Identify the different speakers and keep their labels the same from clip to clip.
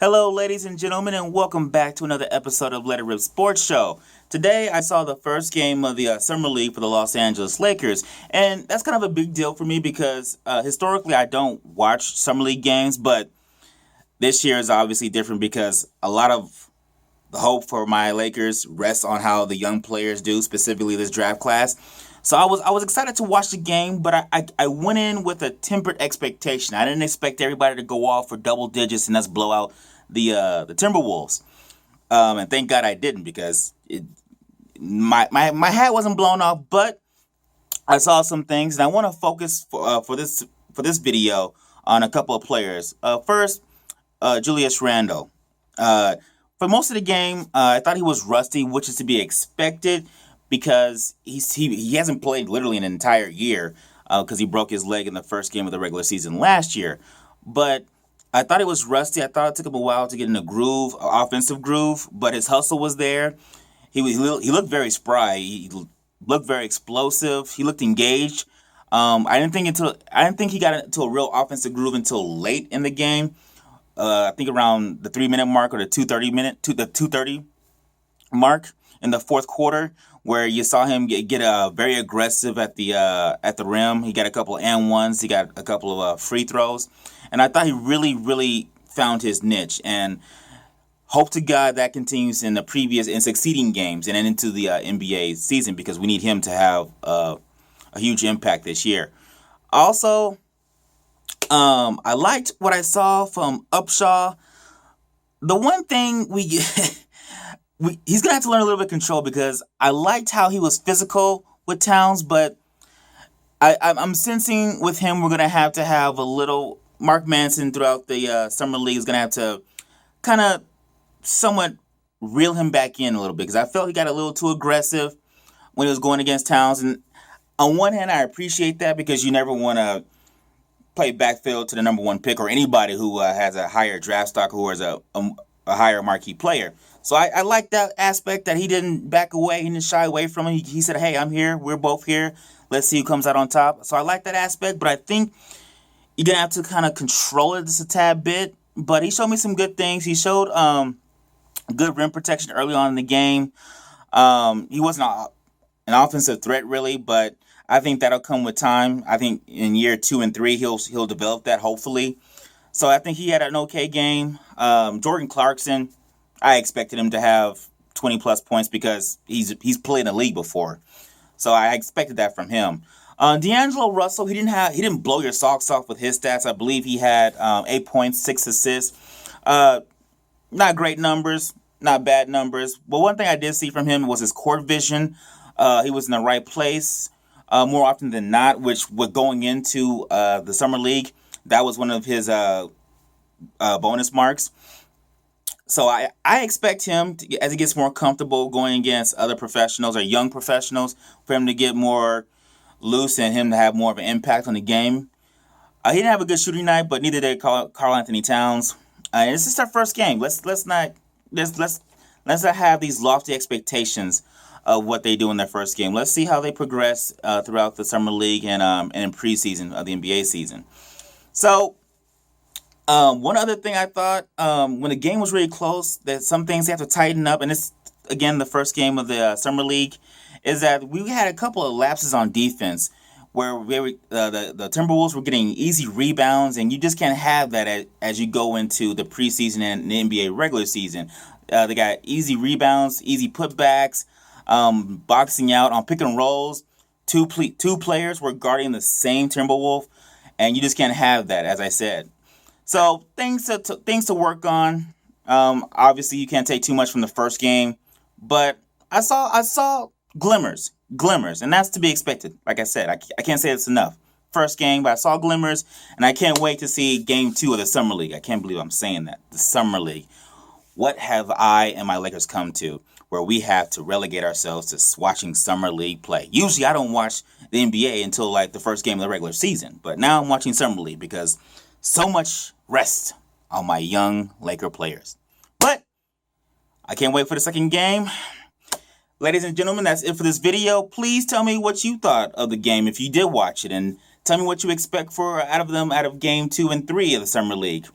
Speaker 1: Hello, ladies and gentlemen, and welcome back to another episode of Let It Rip Sports Show. Today, I saw the first game of the Summer League for the Los Angeles Lakers, and that's kind of a big deal for me because historically I don't watch Summer League games, but this year is obviously different because a lot of the hope for my Lakers rests on how the young players do, specifically this draft class. So I was excited to watch the game, but I went in with a tempered expectation. I didn't expect everybody to go off for double digits and us blow out the Timberwolves. And thank God I didn't because my hat wasn't blown off, but I saw some things, and I want to focus for this video on a couple of players. First, Julius Randle. For most of the game, I thought he was rusty, which is to be expected because he hasn't played literally an entire year because he broke his leg in the first game of the regular season last year. But I thought it was rusty. I thought it took him a while to get in a groove, offensive groove, but his hustle was there. He looked very spry. He looked very explosive. He looked engaged. I didn't think he got into a real offensive groove until late in the game. I think around the 3 minute mark or the 2:30 mark in the fourth quarter, where you saw him get very aggressive at the rim. He got a couple of and ones. He got a couple of free throws, and I thought he really found his niche. And hope to God that continues in the previous and succeeding games and then into the NBA season because we need him to have a huge impact this year. Also, I liked what I saw from Upshaw. The one thing he's gonna have to learn a little bit of control because I liked how he was physical with Towns, but I'm sensing with him we're gonna have to have a little Mark Manson throughout the summer league is gonna have to kind of somewhat reel him back in a little bit because I felt he got a little too aggressive when he was going against Towns. And on one hand, I appreciate that because you never want to play backfield to the number one pick or anybody who has a higher draft stock or is a higher marquee player. So I like that aspect that he didn't back away, he didn't shy away from it. He said, "Hey, I'm here. We're both here. Let's see who comes out on top." So I like that aspect, but I think you're gonna have to kind of control it just a tad bit. But he showed me some good things. He showed good rim protection early on in the game. He wasn't an offensive threat really, but I think that'll come with time. I think in year 2 and 3 he'll develop that hopefully. So I think he had an okay game. Jordan Clarkson, I expected him to have 20 plus points because he's played in the league before. So I expected that from him. D'Angelo Russell, he didn't blow your socks off with his stats. I believe he had 8 points, 6 assists. Not great numbers, not bad numbers. But one thing I did see from him was his court vision. He was in the right place more often than not, which with going into the summer league, that was one of his bonus marks. So I expect him to, as he gets more comfortable going against other professionals or young professionals, for him to get more loose and him to have more of an impact on the game. He didn't have a good shooting night, but neither did Karl Anthony Towns. This is our first game. Let's not have these lofty expectations of what they do in their first game. Let's see how they progress throughout the summer league and in preseason of the NBA season. So one other thing I thought when the game was really close, that some things they have to tighten up, and it's again the first game of the summer league, is that we had a couple of lapses on defense where the Timberwolves were getting easy rebounds, and you just can't have that as you go into the preseason and the NBA regular season. They got easy rebounds, easy putbacks, boxing out on pick and rolls. Two players were guarding the same Timberwolf, and you just can't have that, as I said. So things to work on. Obviously, you can't take too much from the first game, but I saw glimmers, and that's to be expected. Like I said, I can't say it's enough. First game, but I saw glimmers, and I can't wait to see game 2 of the summer league. I can't believe I'm saying that. The summer league. What have I and my Lakers come to where we have to relegate ourselves to watching summer league play? Usually I don't watch the NBA until like the first game of the regular season, but now I'm watching summer league because so much rest on my young Laker players. But I can't wait for the second game. Ladies and gentlemen, that's it for this video. Please tell me what you thought of the game if you did watch it, and tell me what you expect out of game 2 and 3 of the Summer League.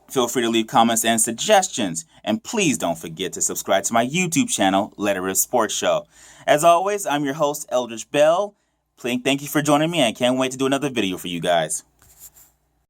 Speaker 1: Feel free to leave comments and suggestions. And please don't forget to subscribe to my YouTube channel, Let It Rip Sports Show. As always, I'm your host, Eldridge Bell. Thank you for joining me. I can't wait to do another video for you guys.